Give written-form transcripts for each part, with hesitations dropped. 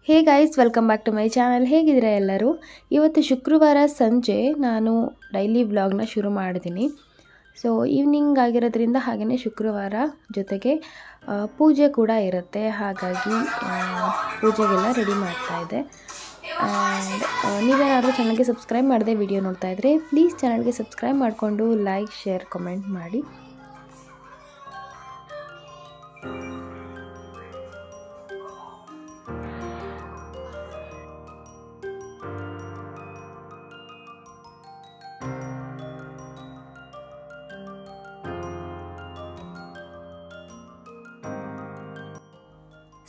Hey guys, welcome back to my channel. ಹೇಗಿದ್ದೀರಾ ಎಲ್ಲರೂ? ಇವತ್ತು ಶುಕ್ರವಾರ ಸಂಜೆ ನಾನು ಡೈಲಿ ವ್ಲಾಗ್ನ ಶುರು ಮಾಡಿದ್ದೀನಿ. ಸೊ ಈವ್ನಿಂಗ್ ಆಗಿರೋದ್ರಿಂದ ಹಾಗೆಯೇ ಶುಕ್ರವಾರ ಜೊತೆಗೆ ಪೂಜೆ ಕೂಡ ಇರುತ್ತೆ. ಹಾಗಾಗಿ ಪೂಜೆಗೆಲ್ಲ ರೆಡಿ ಮಾಡ್ತಾಯಿದ್ದೆ. ಆ್ಯಂಡ್ ನೀವೇನಾದರೂ ಚಾನಲ್ಗೆ ಸಬ್ಸ್ಕ್ರೈಬ್ ಮಾಡದೆ ವಿಡಿಯೋ ನೋಡ್ತಾ ಇದ್ದರೆ ಪ್ಲೀಸ್ ಚಾನಲ್ಗೆ ಸಬ್ಸ್ಕ್ರೈಬ್ ಮಾಡಿಕೊಂಡು ಲೈಕ್, ಶೇರ್, ಕಮೆಂಟ್ ಮಾಡಿ.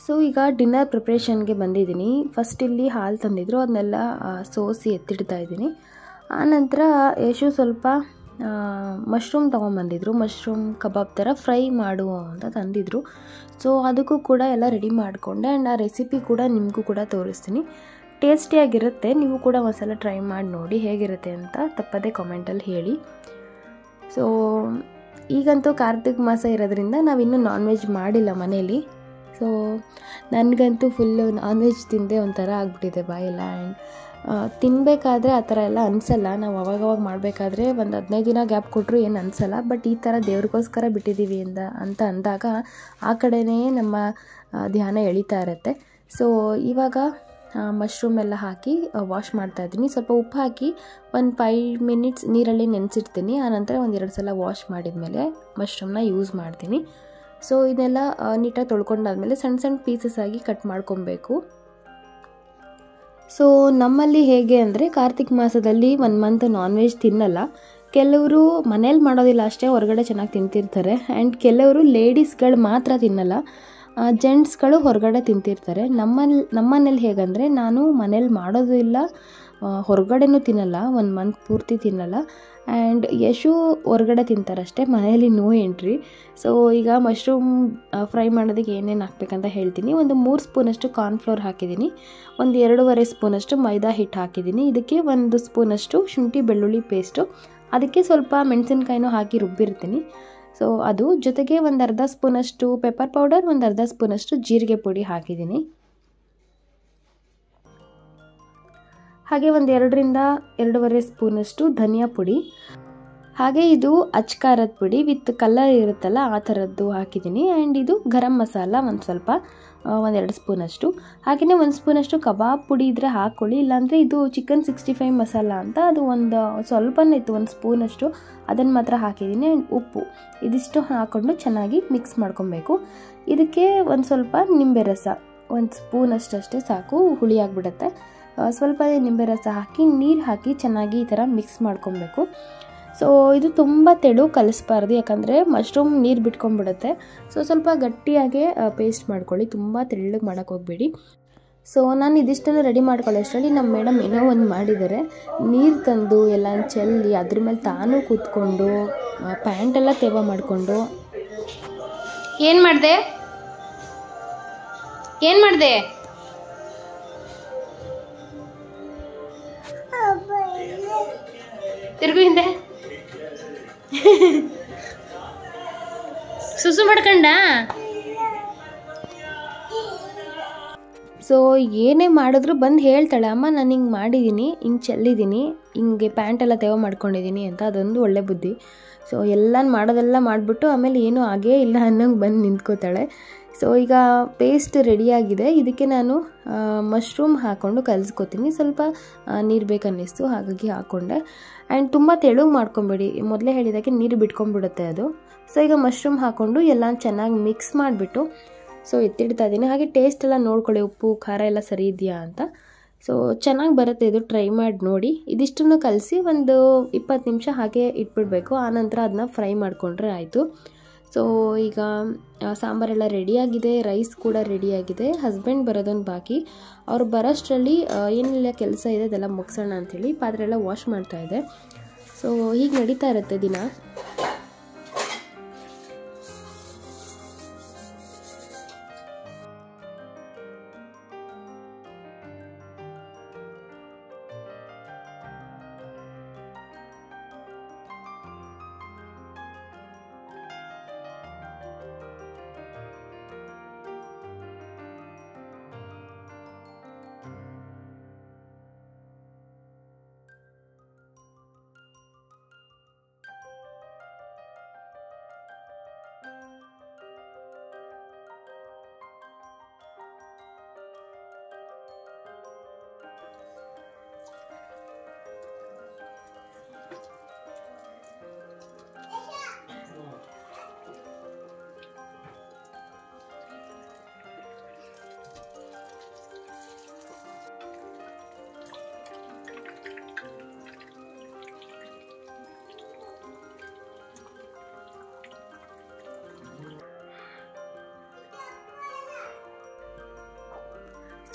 ಸೊ ಈಗ ಡಿನ್ನರ್ ಪ್ರಿಪ್ರೇಷನ್ಗೆ ಬಂದಿದ್ದೀನಿ. ಫಸ್ಟ್ ಇಲ್ಲಿ ಹಾಲು ತಂದಿದ್ರು, ಅದನ್ನೆಲ್ಲ ಸೋಸಿ ಎತ್ತಿಡ್ತಾ ಇದ್ದೀನಿ. ಆನಂತರ ಯಶು ಸ್ವಲ್ಪ ಮಶ್ರೂಮ್ ತೊಗೊಂಬಂದಿದ್ರು. ಮಶ್ರೂಮ್ ಕಬಾಬ್ ಥರ ಫ್ರೈ ಮಾಡು ಅಂತ ತಂದಿದ್ರು. ಸೊ ಅದಕ್ಕೂ ಕೂಡ ಎಲ್ಲ ರೆಡಿ ಮಾಡಿಕೊಂಡೆ. ಆ್ಯಂಡ್ ಆ ರೆಸಿಪಿ ಕೂಡ ನಿಮಗೂ ಕೂಡ ತೋರಿಸ್ತೀನಿ. ಟೇಸ್ಟಿಯಾಗಿರುತ್ತೆ. ನೀವು ಕೂಡ ಒಂದ್ಸಲ ಟ್ರೈ ಮಾಡಿ ನೋಡಿ ಹೇಗಿರುತ್ತೆ ಅಂತ ತಪ್ಪದೇ ಕಾಮೆಂಟಲ್ಲಿ ಹೇಳಿ. ಸೊ ಈಗಂತೂ ಕಾರ್ತಿಕ್ ಮಾಸ ಇರೋದ್ರಿಂದ ನಾವಿನ್ನೂ ನಾನ್ ವೆಜ್ ಮಾಡಿಲ್ಲ ಮನೇಲಿ. ಸೊ ನನಗಂತೂ ಫುಲ್ಲು ನಾನ್ ವೆಜ್ ತಿಂದೆ ಒಂಥರ ಆಗ್ಬಿಟ್ಟಿದೆ ಬಾಯೆಲ್ಲ. ಆ್ಯಂಡ್ ತಿನ್ನಬೇಕಾದ್ರೆ ಆ ಥರ ಎಲ್ಲ ಅನಿಸಲ್ಲ. ನಾವು ಅವಾಗವಾಗ ಮಾಡಬೇಕಾದ್ರೆ ಒಂದು 15 ದಿನ ಗ್ಯಾಪ್ ಕೊಟ್ಟರು ಏನು ಅನಿಸಲ್ಲ. ಬಟ್ ಈ ಥರ ದೇವ್ರಿಗೋಸ್ಕರ ಬಿಟ್ಟಿದ್ದೀವಿ ಅಂತ ಅಂದಾಗ ಆ ಕಡೆಯೇ ನಮ್ಮ ಧ್ಯಾನ ಎಳಿತಾ ಇರುತ್ತೆ. ಸೊ ಇವಾಗ ಮಶ್ರೂಮ್ ಎಲ್ಲ ಹಾಕಿ ವಾಶ್ ಮಾಡ್ತಾಯಿದ್ದೀನಿ. ಸ್ವಲ್ಪ ಉಪ್ಪು ಹಾಕಿ ಒಂದು 5 ಮಿನಿಟ್ಸ್ ನೀರಲ್ಲಿ ನೆನೆಸಿಡ್ತೀನಿ. ಆನಂತರ ಒಂದು 2 ಸಲ ವಾಶ್ ಮಾಡಿದ್ಮೇಲೆ ಮಶ್ರೂಮ್ನ ಯೂಸ್ ಮಾಡ್ತೀನಿ. ಸೊ ಇದನ್ನೆಲ್ಲ ನೀಟಾಗಿ ತೊಳ್ಕೊಂಡಾದ್ಮೇಲೆ ಸಣ್ಣ ಸಣ್ಣ ಪೀಸಸ್ ಆಗಿ ಕಟ್ ಮಾಡ್ಕೊಬೇಕು. ಸೊ ನಮ್ಮಲ್ಲಿ ಹೇಗೆ ಅಂದರೆ ಕಾರ್ತಿಕ್ ಮಾಸದಲ್ಲಿ 1 ಮಂತ್ ನಾನ್ ವೆಜ್ ತಿನ್ನಲ್ಲ. ಕೆಲವರು ಮನೇಲಿ ಮಾಡೋದಿಲ್ಲ ಅಷ್ಟೇ, ಹೊರಗಡೆ ಚೆನ್ನಾಗಿ ತಿಂತಿರ್ತಾರೆ. ಆ್ಯಂಡ್ ಕೆಲವರು ಲೇಡೀಸ್ಗಳು ಮಾತ್ರ ತಿನ್ನಲ್ಲ, ಜೆಂಟ್ಸ್ಗಳು ಹೊರಗಡೆ ತಿಂತಿರ್ತಾರೆ. ನಮ್ಮನೇಲಿ ಹೇಗಂದರೆ ನಾನು ಮನೇಲಿ ಮಾಡೋದು ಇಲ್ಲ, ಹೊರಗಡೆನೂ ತಿನ್ನಲ್ಲ, 1 ಮಂತ್ ಪೂರ್ತಿ ತಿನ್ನಲ್ಲ. ಆ್ಯಂಡ್ ಯಶು ಹೊರಗಡೆ ತಿಂತಾರಷ್ಟೇ, ಮನೆಯಲ್ಲಿ ನೋ ಎಂಟ್ರಿ. ಸೊ ಈಗ ಮಶ್ರೂಮ್ ಫ್ರೈ ಮಾಡೋದಕ್ಕೆ ಏನೇನು ಹಾಕ್ಬೇಕಂತ ಹೇಳ್ತೀನಿ. ಒಂದು 3 ಸ್ಪೂನಷ್ಟು ಕಾರ್ನ್ಫ್ಲೋರ್ ಹಾಕಿದ್ದೀನಿ. ಒಂದು 2.5 ಸ್ಪೂನಷ್ಟು ಮೈದಾ ಹಿಟ್ಟು ಹಾಕಿದ್ದೀನಿ. ಇದಕ್ಕೆ 1 ಸ್ಪೂನಷ್ಟು ಶುಂಠಿ ಬೆಳ್ಳುಳ್ಳಿ ಪೇಸ್ಟು, ಅದಕ್ಕೆ ಸ್ವಲ್ಪ ಮೆಣಸಿನ್ಕಾಯಿನೂ ಹಾಕಿ ರುಬ್ಬಿರ್ತೀನಿ. ಸೊ ಅದು ಜೊತೆಗೆ ಒಂದು ಅರ್ಧ ಸ್ಪೂನಷ್ಟು ಪೆಪ್ಪರ್ ಪೌಡರ್, ಒಂದು ಅರ್ಧ ಸ್ಪೂನಷ್ಟು ಜೀರಿಗೆ ಪುಡಿ ಹಾಕಿದ್ದೀನಿ. ಹಾಗೆ ಒಂದು 2ರಿಂದ 2.5 ಸ್ಪೂನಷ್ಟು ಧನಿಯಾ ಪುಡಿ, ಹಾಗೆ ಇದು ಅಚ್ಕಾರದ ಪುಡಿ ವಿತ್ ಕಲರ್ ಇರುತ್ತಲ್ಲ ಆ ಥರದ್ದು ಹಾಕಿದ್ದೀನಿ. ಆ್ಯಂಡ್ ಇದು ಗರಂ ಮಸಾಲ ಒಂದು ಸ್ವಲ್ಪ, ಒಂದು 2 ಸ್ಪೂನಷ್ಟು. ಹಾಗೆಯೇ 1 ಸ್ಪೂನಷ್ಟು ಕಬಾಬ್ ಪುಡಿ ಇದ್ದರೆ ಹಾಕ್ಕೊಳ್ಳಿ, ಇಲ್ಲಾಂದರೆ ಇದು ಚಿಕನ್ 65 ಮಸಾಲ ಅಂತ ಅದು ಒಂದು ಸ್ವಲ್ಪನೇ ಇತ್ತು, 1 ಸ್ಪೂನಷ್ಟು, ಅದನ್ನು ಮಾತ್ರ ಹಾಕಿದ್ದೀನಿ. ಆ್ಯಂಡ್ ಉಪ್ಪು ಇದಿಷ್ಟು ಹಾಕ್ಕೊಂಡು ಚೆನ್ನಾಗಿ ಮಿಕ್ಸ್ ಮಾಡ್ಕೊಬೇಕು. ಇದಕ್ಕೆ ಒಂದು ಸ್ವಲ್ಪ ನಿಂಬೆ ರಸ, 1 ಸ್ಪೂನಷ್ಟೇ ಸಾಕು, ಹುಳಿ ಆಗಿಬಿಡುತ್ತೆ. ಸ್ವಲ್ಪ ನಿಂಬೆ ರಸ ಹಾಕಿ ನೀರು ಹಾಕಿ ಚೆನ್ನಾಗಿ ಈ ಥರ ಮಿಕ್ಸ್ ಮಾಡ್ಕೊಬೇಕು. ಸೊ ಇದು ತುಂಬ ತೆಳು ಕಲಿಸ್ಬಾರ್ದು, ಯಾಕಂದರೆ ಮಶ್ರೂಮ್ ನೀರು ಬಿಟ್ಕೊಂಡ್ಬಿಡುತ್ತೆ. ಸೊ ಸ್ವಲ್ಪ ಗಟ್ಟಿಯಾಗೆ ಪೇಸ್ಟ್ ಮಾಡ್ಕೊಳ್ಳಿ, ತುಂಬ ತೆಳ್ಳಗೆ ಮಾಡೋಕ್ಕೆ ಹೋಗಬೇಡಿ. ಸೊ ನಾನು ಇದಿಷ್ಟನ್ನು ರೆಡಿ ಮಾಡ್ಕೊಳ್ಳೋ ಅಷ್ಟರಲ್ಲಿ ನಮ್ಮ ಮೇಡಮ್ ಏನೋ ಒಂದು ಮಾಡಿದ್ದಾರೆ. ನೀರು ತಂದು ಎಲ್ಲ ಚೆಲ್ಲಿ ಅದ್ರ ಮೇಲೆ ತಾನು ಕೂತ್ಕೊಂಡು ಪ್ಯಾಂಟೆಲ್ಲ ತೇವ ಮಾಡಿಕೊಂಡು ಏನು ಮಾಡಿದೆ ತಿರುಗು ಹಿಂದೆ ಸುಸು ಮಾಡ್ಕೊಂಡ. ಸೊ ಏನೇ ಮಾಡಿದ್ರು ಬಂದು ಹೇಳ್ತಾಳೆ, ಅಮ್ಮ ನಾನು ಹಿಂಗೆ ಮಾಡಿದ್ದೀನಿ, ಹಿಂಗೆ ಚೆಲ್ಲಿದ್ದೀನಿ, ಹಿಂಗೆ ಪ್ಯಾಂಟೆಲ್ಲ ತೇವ ಮಾಡ್ಕೊಂಡಿದ್ದೀನಿ ಅಂತ. ಅದೊಂದು ಒಳ್ಳೆ ಬುದ್ಧಿ. ಸೊ ಎಲ್ಲ ಮಾಡೋದೆಲ್ಲ ಮಾಡಿಬಿಟ್ಟು ಆಮೇಲೆ ಏನೂ ಆಗೇ ಇಲ್ಲ ಅನ್ನೋಂಗೆ ಬಂದು ನಿಂತ್ಕೋತಾಳೆ. ಸೊ ಈಗ ಪೇಸ್ಟ್ ರೆಡಿಯಾಗಿದೆ. ಇದಕ್ಕೆ ನಾನು ಮಶ್ರೂಮ್ ಹಾಕ್ಕೊಂಡು ಕಲಿಸ್ಕೊತೀನಿ. ಸ್ವಲ್ಪ ನೀರು ಬೇಕನ್ನಿಸ್ತು, ಹಾಗಾಗಿ ಹಾಕ್ಕೊಂಡೆ. ಆ್ಯಂಡ್ ತುಂಬ ತೆಳುಗೆ ಮಾಡ್ಕೊಬೇಡಿ, ಮೊದಲೇ ಹೇಳಿದಾಗೆ ನೀರು ಬಿಟ್ಕೊಂಡ್ಬಿಡುತ್ತೆ ಅದು. ಸೊ ಈಗ ಮಶ್ರೂಮ್ ಹಾಕ್ಕೊಂಡು ಎಲ್ಲ ಚೆನ್ನಾಗಿ ಮಿಕ್ಸ್ ಮಾಡಿಬಿಟ್ಟು ಸೊ ಎತ್ತಿಡ್ತಾ ಇದ್ದೀನಿ. ಹಾಗೆ ಟೇಸ್ಟ್ ಎಲ್ಲ ನೋಡ್ಕೊಳ್ಳಿ, ಉಪ್ಪು ಖಾರ ಎಲ್ಲ ಸರಿ ಇದೆಯಾ ಅಂತ. ಸೊ ಚೆನ್ನಾಗಿ ಬರುತ್ತೆ, ಇದು ಟ್ರೈ ಮಾಡಿ ನೋಡಿ. ಇದಿಷ್ಟನ್ನು ಕಲಸಿ ಒಂದು 20 ನಿಮಿಷ ಹಾಗೆ ಇಟ್ಬಿಡಬೇಕು. ಆನಂತರ ಅದನ್ನ ಫ್ರೈ ಮಾಡಿಕೊಂಡ್ರೆ ಆಯಿತು. ಸೊ ಈಗ ಸಾಂಬಾರೆಲ್ಲ ರೆಡಿಯಾಗಿದೆ, ರೈಸ್ ಕೂಡ ರೆಡಿಯಾಗಿದೆ. ಹಸ್ಬೆಂಡ್ ಬರೋದೊಂದು ಬಾಕಿ. ಅವ್ರು ಬರೋಷ್ಟರಲ್ಲಿ ಏನೆಲ್ಲ ಕೆಲಸ ಇದೆ ಅದೆಲ್ಲ ಮುಗಿಸೋಣ ಅಂಥೇಳಿ ಪಾತ್ರೆ ಎಲ್ಲ ವಾಶ್ ಮಾಡ್ತಾಯಿದ್ದೆ. ಸೊ ಹೀಗೆ ನಡೀತಾ ಇರುತ್ತೆ ದಿನ.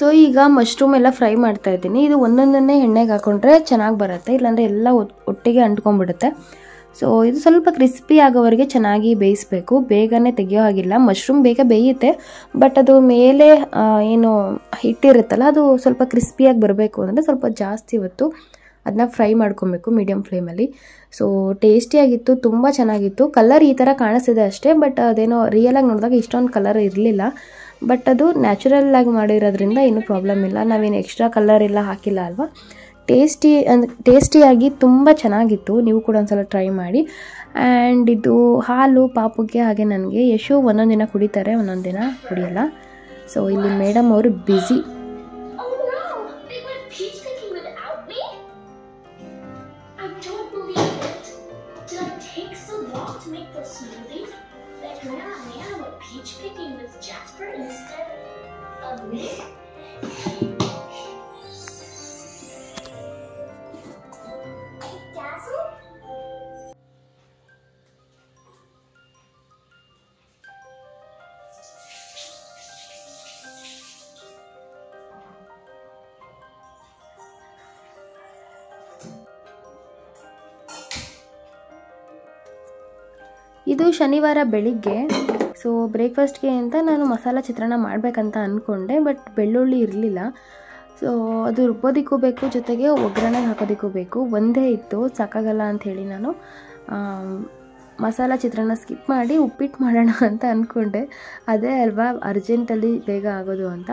ಸೊ ಈಗ ಮಶ್ರೂಮ್ ಎಲ್ಲ ಫ್ರೈ ಮಾಡ್ತಾ ಇದ್ದೀನಿ. ಇದು ಒಂದೊಂದನ್ನೇ ಎಣ್ಣೆಗೆ ಹಾಕೊಂಡ್ರೆ ಚೆನ್ನಾಗಿ ಬರುತ್ತೆ, ಇಲ್ಲಾಂದರೆ ಎಲ್ಲ ಒಟ್ಟಿಗೆ ಅಂಟ್ಕೊಂಡ್ಬಿಡುತ್ತೆ. ಸೊ ಇದು ಸ್ವಲ್ಪ ಕ್ರಿಸ್ಪಿ ಆಗೋವರೆಗೆ ಚೆನ್ನಾಗಿ ಬೇಯಿಸಬೇಕು, ಬೇಗನೆ ತೆಗಿಯೋ ಹಾಗಿಲ್ಲ. ಮಶ್ರೂಮ್ ಬೇಗ ಬೇಯುತ್ತೆ, ಬಟ್ ಅದು ಮೇಲೆ ಏನು ಹಿಟ್ಟಿರುತ್ತಲ್ಲ ಅದು ಸ್ವಲ್ಪ ಕ್ರಿಸ್ಪಿಯಾಗಿ ಬರಬೇಕು ಅಂದರೆ ಸ್ವಲ್ಪ ಜಾಸ್ತಿ ಹೊತ್ತು ಅದನ್ನ ಫ್ರೈ ಮಾಡ್ಕೊಬೇಕು ಮೀಡಿಯಮ್ ಫ್ಲೇಮಲ್ಲಿ. ಸೊ ಟೇಸ್ಟಿಯಾಗಿತ್ತು, ತುಂಬ ಚೆನ್ನಾಗಿತ್ತು. ಕಲರ್ ಈ ಥರ ಕಾಣಿಸ್ತಿದೆ ಅಷ್ಟೇ, ಬಟ್ ಅದೇನೋ ರಿಯಲಾಗಿ ನೋಡಿದಾಗ ಇಷ್ಟೊಂದು ಕಲರ್ ಇರಲಿಲ್ಲ. ಬಟ್ ಅದು ನ್ಯಾಚುರಲ್ ಆಗಿ ಮಾಡಿರೋದ್ರಿಂದ ಏನೂ ಪ್ರಾಬ್ಲಮ್ ಇಲ್ಲ, ನಾವೇನು ಎಕ್ಸ್ಟ್ರಾ ಕಲರ್ ಎಲ್ಲ ಹಾಕಿಲ್ಲ ಅಲ್ವಾ. ಟೇಸ್ಟಿಯಾಗಿ ತುಂಬ ಚೆನ್ನಾಗಿತ್ತು. ನೀವು ಕೂಡ ಒಂದ್ಸಲ ಟ್ರೈ ಮಾಡಿ. ಆ್ಯಂಡ್ ಇದು ಹಾಲು ಪಾಪುಗೆ ಹಾಗೆ ನನಗೆ. ಯಶು ಒಂದೊಂದು ದಿನ ಕುಡಿತಾರೆ, ಒಂದೊಂದು ದಿನ ಕುಡಿಯಲ್ಲ. ಸೊ ಇಲ್ಲಿ ಮೇಡಮ್ ಅವರು ಬ್ಯುಸಿ. ಇದು ಶನಿವಾರ ಬೆಳಿಗ್ಗೆ. ಸೊ ಬ್ರೇಕ್ಫಾಸ್ಟ್ಗೆ ಅಂತ ನಾನು ಮಸಾಲ ಚಿತ್ರಾನ್ನ ಮಾಡಬೇಕಂತ ಅಂದ್ಕೊಂಡೆ, ಬಟ್ ಬೆಳ್ಳುಳ್ಳಿ ಇರಲಿಲ್ಲ. ಸೊ ಅದು ರುಬ್ಬೋದಕ್ಕೂ ಬೇಕು, ಜೊತೆಗೆ ಒಗ್ಗರಣೆ ಹಾಕೋದಕ್ಕೂ ಬೇಕು. ಒಂದೇ ಇತ್ತು, ಸಾಕಾಗಲ್ಲ ಅಂಥೇಳಿ ನಾನು ಮಸಾಲ ಚಿತ್ರಾನ್ನ ಸ್ಕಿಪ್ ಮಾಡಿ ಉಪ್ಪಿಟ್ಟು ಮಾಡೋಣ ಅಂತ ಅಂದ್ಕೊಂಡೆ. ಅದೇ ಅಲ್ವಾ ಅರ್ಜೆಂಟಲ್ಲಿ ಬೇಗ ಆಗೋದು ಅಂತ.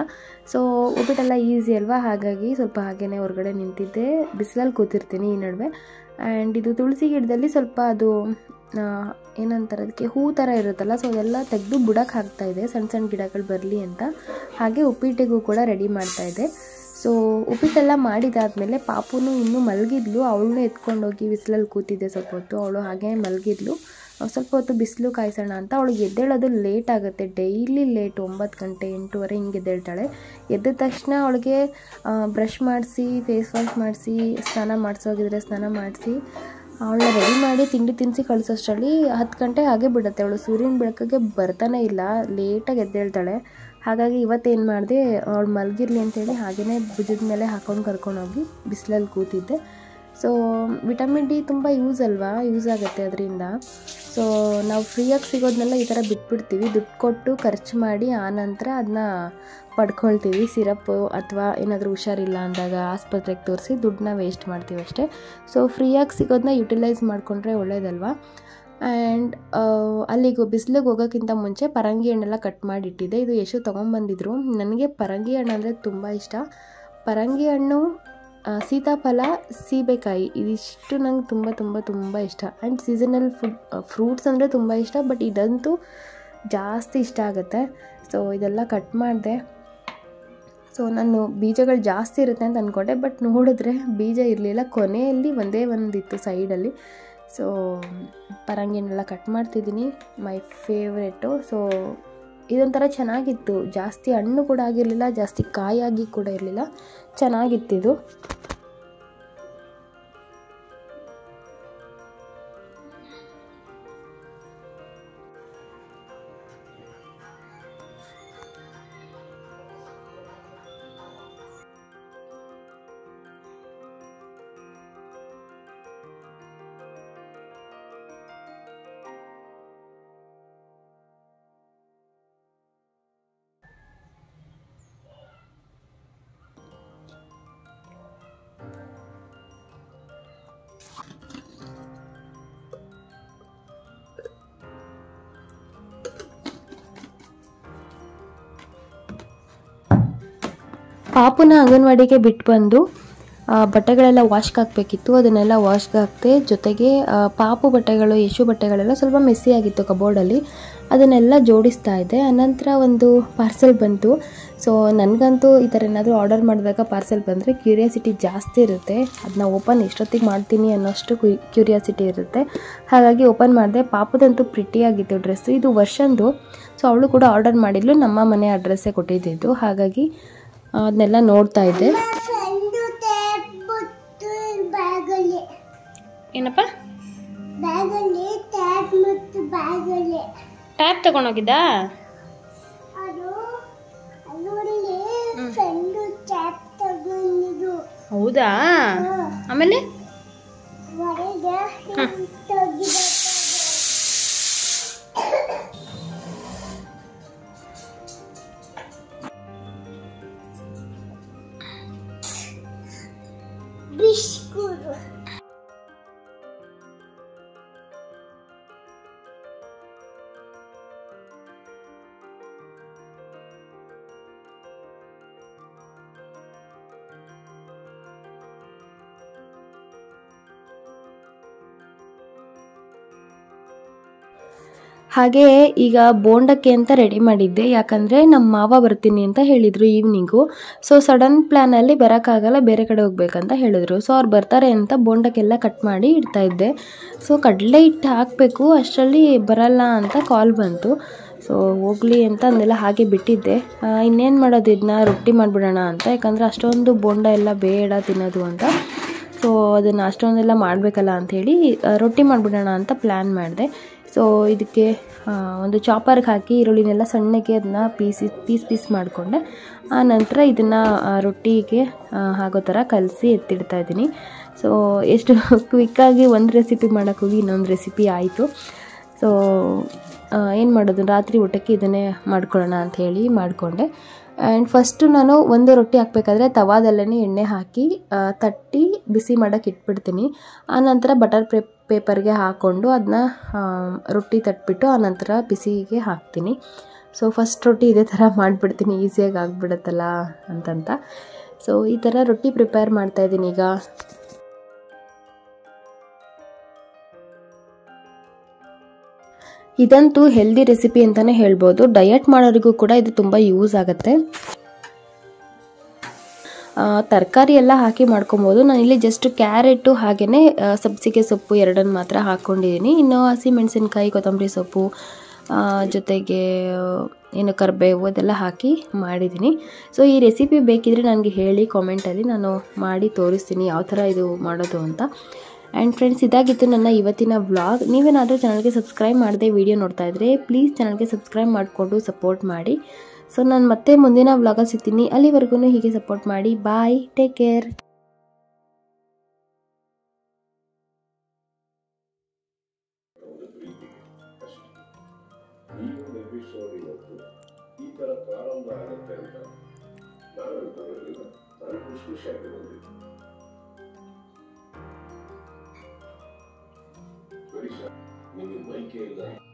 ಸೊ ಉಪ್ಪಿಟ್ಟೆಲ್ಲ ಈಸಿ ಅಲ್ವಾ, ಹಾಗಾಗಿ ಸ್ವಲ್ಪ ಹಾಗೇ ಹೊರಗಡೆ ನಿಂತಿದ್ದೆ. ಬಿಸಿಲಲ್ಲಿ ಕೂತಿರ್ತೀನಿ ಈ ನಡುವೆ. ಆ್ಯಂಡ್ ಇದು ತುಳಸಿ ಗಿಡದಲ್ಲಿ ಸ್ವಲ್ಪ ಅದು ಏನಂತಾರೆ ಅದಕ್ಕೆ ಹೂ ಥರ ಇರುತ್ತಲ್ಲ, ಸೊ ಅದೆಲ್ಲ ತೆಗೆದು ಬುಡಕ್ಕೆ ಹಾಕ್ತಾಯಿದೆ, ಸಣ್ಣ ಸಣ್ಣ ಗಿಡಗಳು ಬರಲಿ ಅಂತ. ಹಾಗೆ ಉಪ್ಪಿಟ್ಟಿಗೂ ಕೂಡ ರೆಡಿ ಮಾಡ್ತಾಯಿದ್ದೆ. ಸೊ ಉಪ್ಪಿಟ್ಟೆಲ್ಲ ಮಾಡಿದಾದಮೇಲೆ ಪಾಪುನು ಇನ್ನೂ ಮಲಗಿದ್ಲು, ಅವಳನ್ನೂ ಎತ್ಕೊಂಡೋಗಿ ಬಿಸಿಲಲ್ಲಿ ಕೂತಿದ್ದೆ ಸ್ವಲ್ಪ ಹೊತ್ತು. ಅವಳು ಹಾಗೆ ಮಲಗಿದ್ಲು. ಸ್ವಲ್ಪ ಹೊತ್ತು ಬಿಸಿಲು ಕಾಯಿಸೋಣ ಅಂತ. ಅವಳಿಗೆ ಎದ್ದೇಳೋದು ಲೇಟ್ ಆಗುತ್ತೆ, ಡೈಲಿ ಲೇಟ್, 9 ಗಂಟೆ 8:30 ಹಿಂಗೆ ಎದ್ದೇಳ್ತಾಳೆ. ಎದ್ದ ತಕ್ಷಣ ಅವಳಿಗೆ ಬ್ರಷ್ ಮಾಡಿಸಿ, ಫೇಸ್ ವಾಶ್ ಮಾಡಿಸಿ, ಸ್ನಾನ ಮಾಡಿಸೋಗಿದ್ರೆ ಸ್ನಾನ ಮಾಡಿಸಿ, ಅವಳನ್ನ ರೆಡಿ ಮಾಡಿ ತಿಂಡಿ ತಿನ್ನಿಸಿ ಕಳಿಸೋಷ್ಟರಲ್ಲಿ 10 ಗಂಟೆ ಹಾಗೆ ಬಿಡುತ್ತೆ. ಅವಳು ಸೂರ್ಯನ ಬೆಳಕಿಗೆ ಬರ್ತಾನೆ ಇಲ್ಲ, ಲೇಟಾಗಿ ಎದ್ದೇಳ್ತಾಳೆ. ಹಾಗಾಗಿ ಇವತ್ತೇನು ಮಾಡಿದೆ, ಅವಳು ಮಲಗಿರಲಿ ಅಂತೇಳಿ ಹಾಗೆಯೇ ಭುಜದ ಮೇಲೆ ಹಾಕೊಂಡು ಕರ್ಕೊಂಡೋಗಿ ಬಿಸಿಲಲ್ಲಿ ಕೂತಿದ್ದೆ. ಸೊ ವಿಟಮಿನ್ ಡಿ ತುಂಬ ಯೂಸ್ ಆಗುತ್ತೆ ಅದರಿಂದ. ಸೊ ನಾವು ಫ್ರೀಯಾಗಿ ಸಿಗೋದನ್ನೆಲ್ಲ ಈ ಥರ ಬಿಟ್ಬಿಡ್ತೀವಿ, ದುಡ್ಡು ಕೊಟ್ಟು ಖರ್ಚು ಮಾಡಿ ಆನಂತರ ಅದನ್ನ ಪಡ್ಕೊಳ್ತೀವಿ. ಸಿರಪ್ಪು ಅಥವಾ ಏನಾದರೂ ಹುಷಾರಿಲ್ಲ ಅಂದಾಗ ಆಸ್ಪತ್ರೆಗೆ ತೋರಿಸಿ ದುಡ್ಡನ್ನ ವೇಸ್ಟ್ ಮಾಡ್ತೀವಿ ಅಷ್ಟೇ. ಸೊ ಫ್ರೀಯಾಗಿ ಸಿಗೋದನ್ನ ಯುಟಿಲೈಸ್ ಮಾಡಿಕೊಂಡ್ರೆ ಒಳ್ಳೇದಲ್ವಾ. ಆ್ಯಂಡ್ ಅಲ್ಲಿಗೆ ಬಿಸಿಲಿಗೆ ಹೋಗೋಕ್ಕಿಂತ ಮುಂಚೆ ಪರಂಗಿ ಹಣ್ಣೆಲ್ಲ ಕಟ್ ಮಾಡಿಟ್ಟಿದ್ದೆ. ಇದು ಯಶು ತೊಗೊಂಬಂದಿದ್ರು. ನನಗೆ ಪರಂಗಿ ಹಣ್ಣು ಅಂದರೆ ತುಂಬ ಇಷ್ಟ. ಪರಂಗಿ ಹಣ್ಣು, ಸೀತಾಫಲ, ಸೀಬೆಕಾಯಿ ಇದಿಷ್ಟು ನಂಗೆ ತುಂಬ ತುಂಬ ತುಂಬ ಇಷ್ಟ. ಆ್ಯಂಡ್ ಸೀಸನಲ್ ಫ್ರೂಟ್ಸ್ ಅಂದರೆ ತುಂಬ ಇಷ್ಟ, ಬಟ್ ಇದಂತೂ ಜಾಸ್ತಿ ಇಷ್ಟ ಆಗುತ್ತೆ. ಸೊ ಇದೆಲ್ಲ ಕಟ್ ಮಾಡಿದೆ. ಸೊ ನಾನು ಬೀಜಗಳು ಜಾಸ್ತಿ ಇರುತ್ತೆ ಅಂತ ಅಂದ್ಕೊಂಡೆ, ಬಟ್ ನೋಡಿದ್ರೆ ಬೀಜ ಇರಲಿಲ್ಲ, ಕೊನೆಯಲ್ಲಿ ಒಂದೇ ಒಂದಿತ್ತು ಸೈಡಲ್ಲಿ. ಸೊ ಪರಂಗಿನೆಲ್ಲ ಕಟ್ ಮಾಡ್ತಿದ್ದೀನಿ, ಮೈ ಫೇವ್ರೇಟು. ಸೊ ಇದೊಂಥರ ಚೆನ್ನಾಗಿತ್ತು, ಜಾಸ್ತಿ ಹಣ್ಣು ಕೂಡ ಆಗಿರಲಿಲ್ಲ, ಜಾಸ್ತಿ ಕಾಯಾಗಿ ಕೂಡ ಇರಲಿಲ್ಲ, ಚೆನ್ನಾಗಿತ್ತಿದು. ಪಾಪುನ ಅಂಗನವಾಡಿಗೆ ಬಿಟ್ಟು ಬಂದು ಬಟ್ಟೆಗಳೆಲ್ಲ ವಾಶ್ಗೆ ಹಾಕಬೇಕಿತ್ತು, ಅದನ್ನೆಲ್ಲ ವಾಶ್ಗೆ ಹಾಕ್ತೆ. ಜೊತೆಗೆ ಪಾಪು ಬಟ್ಟೆಗಳು, ಯಶು ಬಟ್ಟೆಗಳೆಲ್ಲ ಸ್ವಲ್ಪ ಮೆಸ್ಸಿ ಆಗಿತ್ತು ಕಬೋರ್ಡಲ್ಲಿ, ಅದನ್ನೆಲ್ಲ ಜೋಡಿಸ್ತಾ ಇದ್ದೆ. ಅನಂತರ ಒಂದು ಪಾರ್ಸೆಲ್ ಬಂತು. ಸೊ ನನಗಂತೂ ಈ ಥರ ಏನಾದರೂ ಆರ್ಡರ್ ಮಾಡಿದಾಗ ಪಾರ್ಸೆಲ್ ಬಂದರೆ ಕ್ಯೂರಿಯಾಸಿಟಿ ಜಾಸ್ತಿ ಇರುತ್ತೆ, ಅದನ್ನ ಓಪನ್ ಎಷ್ಟೊತ್ತಿಗೆ ಮಾಡ್ತೀನಿ ಅನ್ನೋಷ್ಟು ಕ್ಯೂರಿಯಾಸಿಟಿ ಇರುತ್ತೆ. ಹಾಗಾಗಿ ಓಪನ್ ಮಾಡಿದೆ. ಪಾಪದಂತೂ ಪ್ರಿಟಿಯಾಗಿತ್ತು ಡ್ರೆಸ್ಸು, ಇದು ವರ್ಷಂದು. ಸೊ ಅವಳು ಕೂಡ ಆರ್ಡರ್ ಮಾಡಿದ್ಲು, ನಮ್ಮ ಮನೆ ಅಡ್ರೆಸ್ಸೇ ಕೊಟ್ಟಿದ್ದು. ಹಾಗಾಗಿ ಅದನ್ನೆಲ್ಲ ನೋಡ್ತಾ ಇದ್ದೆ. ಏನಪ್ಪ ಟ್ಯಾಬ್ ತಗೊಂಡೋಗಿದ್ದಾ? ಹೌದಾ? ಆಮೇಲೆ ಹಾಗೆ ಈಗ ಬೋಂಡಕ್ಕೆ ಅಂತ ರೆಡಿ ಮಾಡಿದ್ದೆ, ಯಾಕಂದರೆ ನಮ್ಮ ಮಾವ ಬರ್ತೀನಿ ಅಂತ ಹೇಳಿದರು ಈವ್ನಿಂಗು. ಸೊ ಸಡನ್ ಪ್ಲ್ಯಾನಲ್ಲಿ ಬರೋಕ್ಕಾಗಲ್ಲ, ಬೇರೆ ಕಡೆ ಹೋಗ್ಬೇಕಂತ ಹೇಳಿದ್ರು. ಸೊ ಅವ್ರು ಬರ್ತಾರೆ ಅಂತ ಬೋಂಡಕ್ಕೆಲ್ಲ ಕಟ್ ಮಾಡಿ ಇಡ್ತಾಯಿದ್ದೆ. ಸೊ ಕಡಲೆ ಹಿಟ್ಟು ಹಾಕಬೇಕು, ಅಷ್ಟರಲ್ಲಿ ಬರಲ್ಲ ಅಂತ ಕಾಲ್ ಬಂತು. ಸೊ ಹೋಗಲಿ ಅಂತ ಅಂದೆಲ್ಲ ಹಾಗೆ ಬಿಟ್ಟಿದ್ದೆ. ಇನ್ನೇನು ಮಾಡೋದು, ಇದನ್ನ ರೊಟ್ಟಿ ಮಾಡಿಬಿಡೋಣ ಅಂತ, ಯಾಕಂದರೆ ಅಷ್ಟೊಂದು ಬೋಂಡ ಎಲ್ಲ ಬೇಡ ತಿನ್ನೋದು ಅಂತ. ಸೊ ಅದನ್ನು ಅಷ್ಟೊಂದೆಲ್ಲ ಮಾಡಬೇಕಲ್ಲ ಅಂಥೇಳಿ ರೊಟ್ಟಿ ಮಾಡಿಬಿಡೋಣ ಅಂತ ಪ್ಲ್ಯಾನ್ ಮಾಡಿದೆ. ಸೊ ಇದಕ್ಕೆ ಒಂದು ಚಾಪರ್ಗೆ ಹಾಕಿ ಈರುಳ್ಳಿನೆಲ್ಲ ಸಣ್ಣಗೆ ಅದನ್ನ ಪೀಸ್ ಮಾಡಿಕೊಂಡೆ. ಆ ನಂತರ ಇದನ್ನು ರೊಟ್ಟಿಗೆ ಆಗೋ ಥರ ಕಲಸಿ ಎತ್ತಿಡ್ತಾ ಇದ್ದೀನಿ. ಸೊ ಎಷ್ಟು ಕ್ವಿಕ್ಕಾಗಿ ಒಂದು ರೆಸಿಪಿ ಮಾಡೋಕ್ಕೋಗಿ ಇನ್ನೊಂದು ರೆಸಿಪಿ ಆಯಿತು. ಸೊ ಏನು ಮಾಡೋದು, ರಾತ್ರಿ ಊಟಕ್ಕೆ ಇದನ್ನೇ ಮಾಡ್ಕೊಳ್ಳೋಣ ಅಂಥೇಳಿ ಮಾಡಿಕೊಂಡೆ. ಆ್ಯಂಡ್ ಫಸ್ಟು ನಾನು ಒಂದು ರೊಟ್ಟಿ ಹಾಕಬೇಕಾದ್ರೆ ತವಾದಲ್ಲೇ ಎಣ್ಣೆ ಹಾಕಿ ತಟ್ಟಿ ಬಿಸಿ ಮಾಡೋಕ್ಕೆ ಇಟ್ಬಿಡ್ತೀನಿ. ಆನಂತರ ಬಟರ್ ಪೇಪರ್ಗೆ ಹಾಕ್ಕೊಂಡು ಅದನ್ನ ರೊಟ್ಟಿ ತಟ್ಬಿಟ್ಟು ಆನಂತರ ಬಿಸಿಗೆ ಹಾಕ್ತೀನಿ. ಸೊ ಫಸ್ಟ್ ರೊಟ್ಟಿ ಇದೇ ಥರ ಮಾಡಿಬಿಡ್ತೀನಿ, ಈಸಿಯಾಗಿ ಆಗಿಬಿಡುತ್ತಲ್ಲ ಅಂತಂತ. ಸೊ ಈ ಥರ ರೊಟ್ಟಿ ಪ್ರಿಪೇರ್ ಮಾಡ್ತಾಯಿದ್ದೀನಿ ಈಗ. ಇದಂತೂ ಹೆಲ್ದಿ ರೆಸಿಪಿ ಅಂತಲೇ ಹೇಳ್ಬೋದು. ಡಯಟ್ ಮಾಡೋರಿಗೂ ಕೂಡ ಇದು ತುಂಬ ಯೂಸ್ ಆಗುತ್ತೆ. ತರಕಾರಿ ಎಲ್ಲ ಹಾಕಿ ಮಾಡ್ಕೊಬೋದು. ನಾನಿಲ್ಲಿ ಜಸ್ಟ್ ಕ್ಯಾರೆಟು ಹಾಗೆಯೇ ಸಬ್ಸಿಗೆ ಸೊಪ್ಪು ಎರಡನ್ನು ಮಾತ್ರ ಹಾಕ್ಕೊಂಡಿದ್ದೀನಿ. ಇನ್ನು ಹಸಿಮೆಣಸಿನ್ಕಾಯಿ, ಕೊತ್ತಂಬರಿ ಸೊಪ್ಪು ಜೊತೆಗೆ ಏನು ಕರಿಬೇವು ಅದೆಲ್ಲ ಹಾಕಿ ಮಾಡಿದ್ದೀನಿ. ಸೊ ಈ ರೆಸಿಪಿ ಬೇಕಿದ್ರೆ ನನಗೆ ಹೇಳಿ ಕಾಮೆಂಟಲ್ಲಿ, ನಾನು ಮಾಡಿ ತೋರಿಸ್ತೀನಿ ಯಾವ ಥರ ಇದು ಮಾಡೋದು ಅಂತ. ಆ್ಯಂಡ್ ಫ್ರೆಂಡ್ಸ್, ಇದಾಗಿತ್ತು ನನ್ನ ಇವತ್ತಿನ ವ್ಲಾಗ್. ನೀವೇನಾದರೂ ಚಾನಲ್ಗೆ ಸಬ್ಸ್ಕ್ರೈಬ್ ಮಾಡದೆ ವಿಡಿಯೋ ನೋಡ್ತಾ ಇದ್ದರೆ ಪ್ಲೀಸ್ ಚಾನಲ್ಗೆ ಸಬ್ಸ್ಕ್ರೈಬ್ ಮಾಡಿಕೊಂಡು ಸಪೋರ್ಟ್ ಮಾಡಿ. ಸೊ ನಾನು ಮತ್ತೆ ಮುಂದಿನ ವ್ಲಾಗಲ್ಲಿ ಸಿಗ್ತೀನಿ. ಅಲ್ಲಿವರೆಗೂ ಹೀಗೆ ಸಪೋರ್ಟ್ ಮಾಡಿ. ಬಾಯ್, ಟೇಕ್ ಕೇರ್. ನಿಮಗೆ ಬೈಕೆ ಇಲ್ಲ.